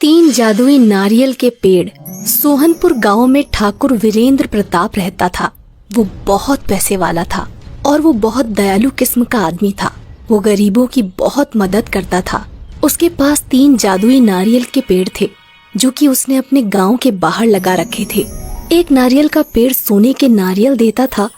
तीन जादुई नारियल के पेड़। सोहनपुर गांव में ठाकुर वीरेंद्र प्रताप रहता था। वो बहुत पैसे वाला था और वो बहुत दयालु किस्म का आदमी था। वो गरीबों की बहुत मदद करता था। उसके पास तीन जादुई नारियल के पेड़ थे जो कि उसने अपने गांव के बाहर लगा रखे थे। एक नारियल का पेड़ सोने के नारियल देता था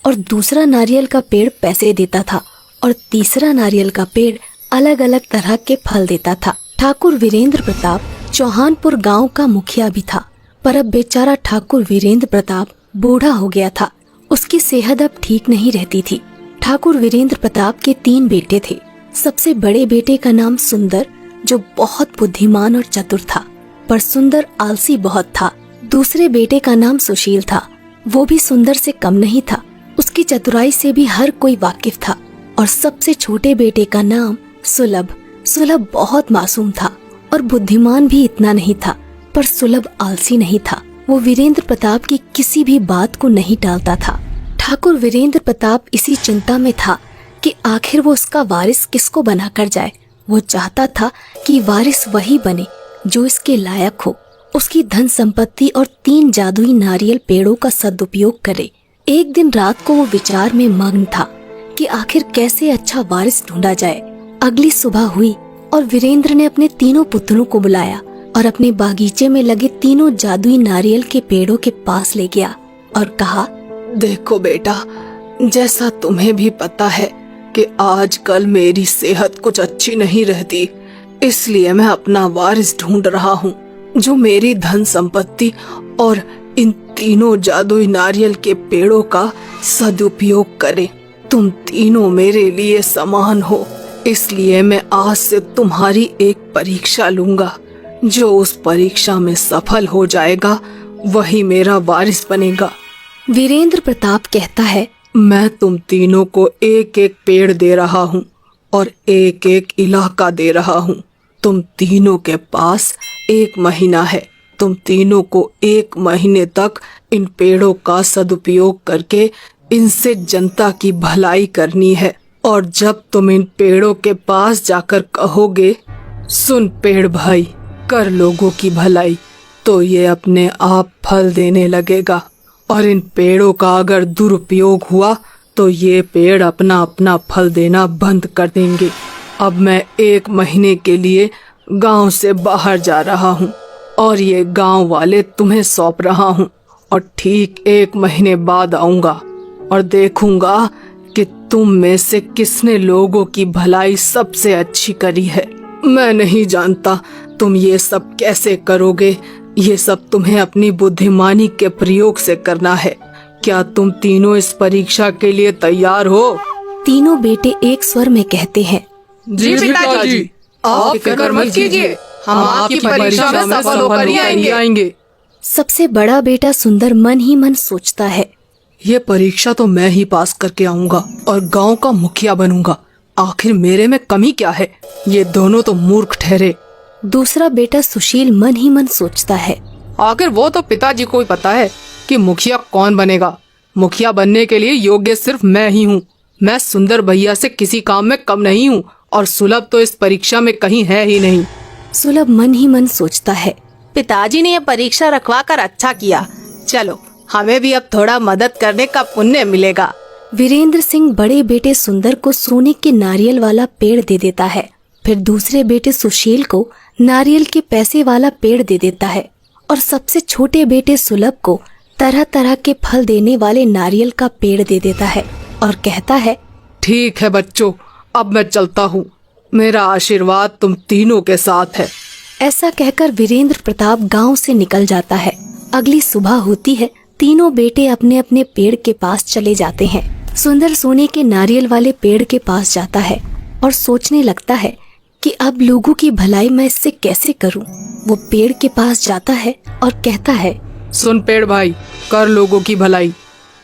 और दूसरा नारियल का पेड़ पैसे देता था और तीसरा नारियल का पेड़ अलग अलग तरह के फल देता था। ठाकुर वीरेंद्र प्रताप चौहानपुर गांव का मुखिया भी था, पर अब बेचारा ठाकुर वीरेंद्र प्रताप बूढ़ा हो गया था। उसकी सेहत अब ठीक नहीं रहती थी। ठाकुर वीरेंद्र प्रताप के तीन बेटे थे। सबसे बड़े बेटे का नाम सुंदर, जो बहुत बुद्धिमान और चतुर था, पर सुंदर आलसी बहुत था। दूसरे बेटे का नाम सुशील था। वो भी सुंदर से कम नहीं था। उसकी चतुराई से भी हर कोई वाकिफ था। और सबसे छोटे बेटे का नाम सुलभ। सुलभ बहुत मासूम था और बुद्धिमान भी इतना नहीं था, पर सुलभ आलसी नहीं था। वो वीरेंद्र प्रताप की किसी भी बात को नहीं टालता था। ठाकुर वीरेंद्र प्रताप इसी चिंता में था कि आखिर वो उसका वारिस किसको बनाकर जाए। वो चाहता था कि वारिस वही बने जो इसके लायक हो, उसकी धन संपत्ति और तीन जादुई नारियल पेड़ों का सदुपयोग करे। एक दिन रात को वो विचार में मग्न था कि आखिर कैसे अच्छा वारिस ढूंढा जाए। अगली सुबह हुई और वीरेंद्र ने अपने तीनों पुत्रों को बुलाया और अपने बागीचे में लगे तीनों जादुई नारियल के पेड़ों के पास ले गया और कहा, देखो बेटा, जैसा तुम्हें भी पता है कि आजकल मेरी सेहत कुछ अच्छी नहीं रहती, इसलिए मैं अपना वारिस ढूंढ रहा हूँ जो मेरी धन संपत्ति और इन तीनों जादुई नारियल के पेड़ों का सदुपयोग करे। तुम तीनों मेरे लिए समान हो, इसलिए मैं आज से तुम्हारी एक परीक्षा लूंगा। जो उस परीक्षा में सफल हो जाएगा वही मेरा वारिस बनेगा। वीरेंद्र प्रताप कहता है, मैं तुम तीनों को एक एक पेड़ दे रहा हूँ और एक एक इलाका दे रहा हूँ। तुम तीनों के पास 1 महीना है। तुम तीनों को 1 महीने तक इन पेड़ों का सदुपयोग करके इनसे जनता की भलाई करनी है। और जब तुम इन पेड़ों के पास जाकर कहोगे, सुन पेड़ भाई, कर लोगों की भलाई, तो ये अपने आप फल देने लगेगा। और इन पेड़ों का अगर दुरुपयोग हुआ तो ये पेड़ अपना अपना फल देना बंद कर देंगे। अब मैं 1 महीने के लिए गांव से बाहर जा रहा हूँ और ये गांव वाले तुम्हें सौंप रहा हूँ। और ठीक 1 महीने बाद आऊंगा और देखूंगा कि तुम में से किसने लोगों की भलाई सबसे अच्छी करी है। मैं नहीं जानता तुम ये सब कैसे करोगे। ये सब तुम्हें अपनी बुद्धिमानी के प्रयोग से करना है। क्या तुम तीनों इस परीक्षा के लिए तैयार हो? तीनों बेटे एक स्वर में कहते हैं, जी पिताजी, आप फिक्र मत कीजिए, हम आपकी परीक्षा में सफल होकर ही आएंगे। सबसे बड़ा बेटा सुंदर मन ही मन सोचता है, ये परीक्षा तो मैं ही पास करके आऊंगा और गांव का मुखिया बनूंगा। आखिर मेरे में कमी क्या है? ये दोनों तो मूर्ख ठहरे। दूसरा बेटा सुशील मन ही मन सोचता है, आखिर वो तो पिताजी को ही पता है कि मुखिया कौन बनेगा। मुखिया बनने के लिए योग्य सिर्फ मैं ही हूँ। मैं सुंदर भैया से किसी काम में कम नहीं हूँ और सुलभ तो इस परीक्षा में कहीं है ही नहीं। सुलभ मन ही मन सोचता है, पिताजी ने यह परीक्षा रखवा कर अच्छा किया। चलो, हमें भी अब थोड़ा मदद करने का पुण्य मिलेगा। वीरेंद्र सिंह बड़े बेटे सुंदर को सोने के नारियल वाला पेड़ दे देता है। फिर दूसरे बेटे सुशील को नारियल के पैसे वाला पेड़ दे देता है और सबसे छोटे बेटे सुलभ को तरह तरह के फल देने वाले नारियल का पेड़ दे देता है और कहता है, ठीक है बच्चों, अब मैं चलता हूँ। मेरा आशीर्वाद तुम तीनों के साथ है। ऐसा कहकर वीरेंद्र प्रताप गांव से निकल जाता है। अगली सुबह होती है। तीनों बेटे अपने अपने पेड़ के पास चले जाते हैं। सुंदर सोने के नारियल वाले पेड़ के पास जाता है और सोचने लगता है कि अब लोगों की भलाई मैं इससे कैसे करूं। वो पेड़ के पास जाता है और कहता है, सुन पेड़ भाई, कर लोगों की भलाई।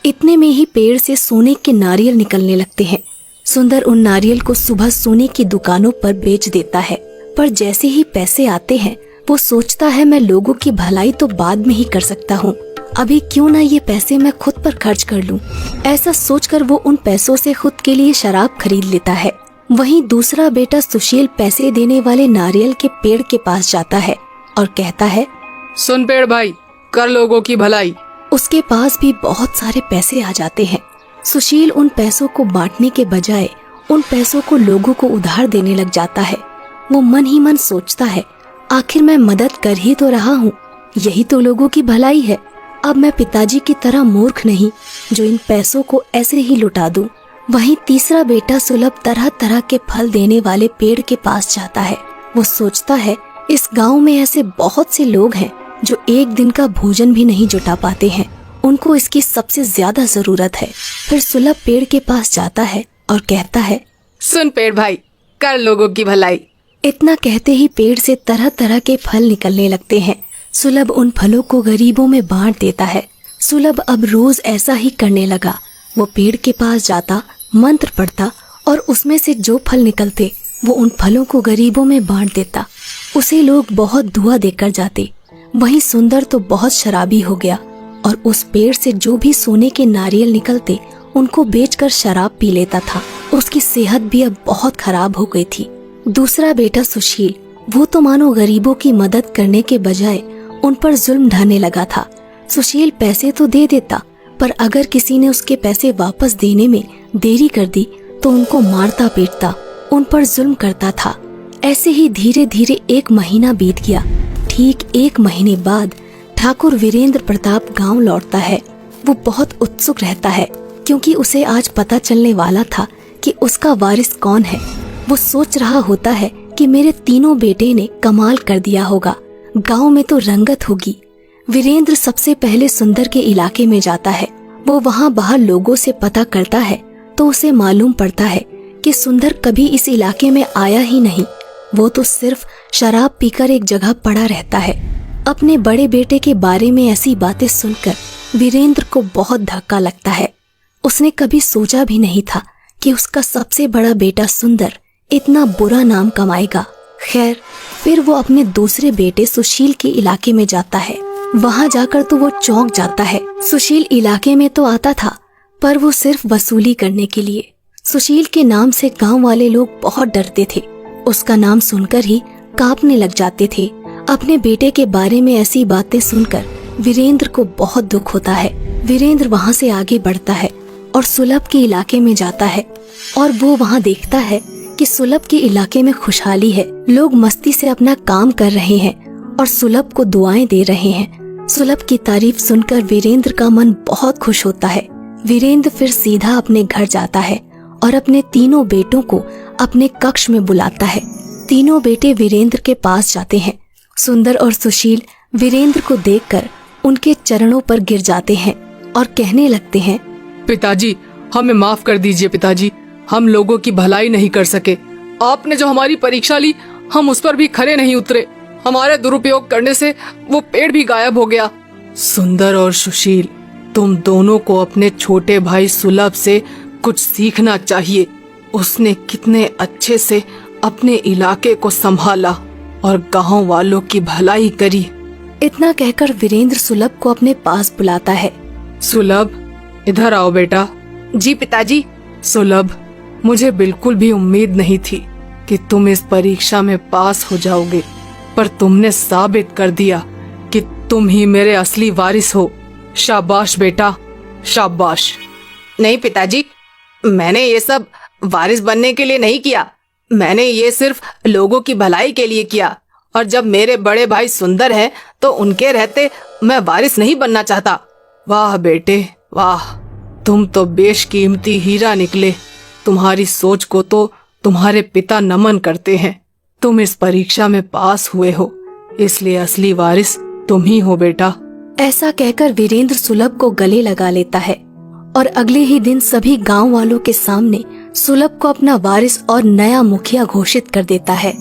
इतने में ही पेड़ से सोने के नारियल निकलने लगते हैं। सुंदर उन नारियल को सुबह सोने की दुकानों पर बेच देता है, पर जैसे ही पैसे आते हैं वो सोचता है, मैं लोगों की भलाई तो बाद में ही कर सकता हूँ, अभी क्यों ना ये पैसे मैं खुद पर खर्च कर लूं। ऐसा सोचकर वो उन पैसों से खुद के लिए शराब खरीद लेता है। वहीं दूसरा बेटा सुशील पैसे देने वाले नारियल के पेड़ के पास जाता है और कहता है, सुन पेड़ भाई, कर लोगों की भलाई। उसके पास भी बहुत सारे पैसे आ जाते हैं। सुशील उन पैसों को बांटने के बजाय उन पैसों को लोगों को उधार देने लग जाता है। वो मन ही मन सोचता है, आखिर मैं मदद कर ही तो रहा हूँ, यही तो लोगों की भलाई है। अब मैं पिताजी की तरह मूर्ख नहीं जो इन पैसों को ऐसे ही लुटा दूं। वहीं तीसरा बेटा सुलभ तरह तरह के फल देने वाले पेड़ के पास जाता है। वो सोचता है, इस गांव में ऐसे बहुत से लोग हैं जो एक दिन का भोजन भी नहीं जुटा पाते हैं, उनको इसकी सबसे ज्यादा जरूरत है। फिर सुलभ पेड़ के पास जाता है और कहता है, सुन पेड़ भाई, कर लोगों की भलाई। इतना कहते ही पेड़ से तरह तरह के फल निकलने लगते हैं। सुलभ उन फलों को गरीबों में बांट देता है। सुलभ अब रोज ऐसा ही करने लगा। वो पेड़ के पास जाता, मंत्र पढ़ता और उसमें से जो फल निकलते वो उन फलों को गरीबों में बांट देता। उसे लोग बहुत दुआ देकर जाते। वहीं सुंदर तो बहुत शराबी हो गया और उस पेड़ से जो भी सोने के नारियल निकलते उनको बेचकर शराब पी लेता था। उसकी सेहत भी अब बहुत खराब हो गई थी। दूसरा बेटा सुशील, वो तो मानो गरीबों की मदद करने के बजाय उन पर जुल्म ढाने लगा था। सुशील पैसे तो दे देता, पर अगर किसी ने उसके पैसे वापस देने में देरी कर दी तो उनको मारता पीटता, उन पर जुल्म करता था। ऐसे ही धीरे धीरे 1 महीना बीत गया। ठीक 1 महीने बाद ठाकुर वीरेंद्र प्रताप गांव लौटता है। वो बहुत उत्सुक रहता है क्योंकि उसे आज पता चलने वाला था कि उसका वारिस कौन है। वो सोच रहा होता है कि मेरे तीनों बेटे ने कमाल कर दिया होगा, गांव में तो रंगत होगी। वीरेंद्र सबसे पहले सुंदर के इलाके में जाता है। वो वहां बाहर लोगों से पता करता है तो उसे मालूम पड़ता है कि सुंदर कभी इस इलाके में आया ही नहीं। वो तो सिर्फ शराब पीकर एक जगह पड़ा रहता है। अपने बड़े बेटे के बारे में ऐसी बातें सुनकर वीरेंद्र को बहुत धक्का लगता है। उसने कभी सोचा भी नहीं था कि उसका सबसे बड़ा बेटा सुंदर इतना बुरा नाम कमाएगा। खैर, फिर वो अपने दूसरे बेटे सुशील के इलाके में जाता है। वहां जाकर तो वो चौंक जाता है। सुशील इलाके में तो आता था, पर वो सिर्फ वसूली करने के लिए। सुशील के नाम से गांव वाले लोग बहुत डरते थे। उसका नाम सुनकर ही कांपने लग जाते थे। अपने बेटे के बारे में ऐसी बातें सुनकर वीरेंद्र को बहुत दुख होता है। वीरेंद्र वहां से आगे बढ़ता है और सुलभ के इलाके में जाता है और वो वहां देखता है कि सुलभ के इलाके में खुशहाली है। लोग मस्ती से अपना काम कर रहे हैं और सुलभ को दुआएं दे रहे हैं। सुलभ की तारीफ सुनकर वीरेंद्र का मन बहुत खुश होता है। वीरेंद्र फिर सीधा अपने घर जाता है और अपने तीनों बेटों को अपने कक्ष में बुलाता है। तीनों बेटे वीरेंद्र के पास जाते हैं। सुंदर और सुशील वीरेंद्र को देखकर उनके चरणों पर गिर जाते हैं और कहने लगते हैं, पिताजी, हमें माफ कर दीजिए पिताजी, हम लोगों की भलाई नहीं कर सके। आपने जो हमारी परीक्षा ली, हम उस पर भी खरे नहीं उतरे। हमारे दुरुपयोग करने से वो पेड़ भी गायब हो गया। सुंदर और सुशील, तुम दोनों को अपने छोटे भाई सुलभ से कुछ सीखना चाहिए। उसने कितने अच्छे से अपने इलाके को संभाला और गांव वालों की भलाई करी। इतना कहकर वीरेंद्र सुलभ को अपने पास बुलाता है। सुलभ, इधर आओ बेटा। जी पिताजी। सुलभ, मुझे बिल्कुल भी उम्मीद नहीं थी कि तुम इस परीक्षा में पास हो जाओगे, पर तुमने साबित कर दिया कि तुम ही मेरे असली वारिस हो। शाबाश बेटा, शाबाश। नहीं पिताजी, मैंने ये सब वारिस बनने के लिए नहीं किया। मैंने ये सिर्फ लोगों की भलाई के लिए किया। और जब मेरे बड़े भाई सुंदर हैं तो उनके रहते मैं वारिस नहीं बनना चाहता। वाह बेटे वाह, तुम तो बेशकीमती हीरा निकले। तुम्हारी सोच को तो तुम्हारे पिता नमन करते हैं। तुम इस परीक्षा में पास हुए हो, इसलिए असली वारिस तुम ही हो बेटा। ऐसा कहकर वीरेंद्र सुलभ को गले लगा लेता है और अगले ही दिन सभी गांव वालों के सामने सुलभ को अपना वारिस और नया मुखिया घोषित कर देता है।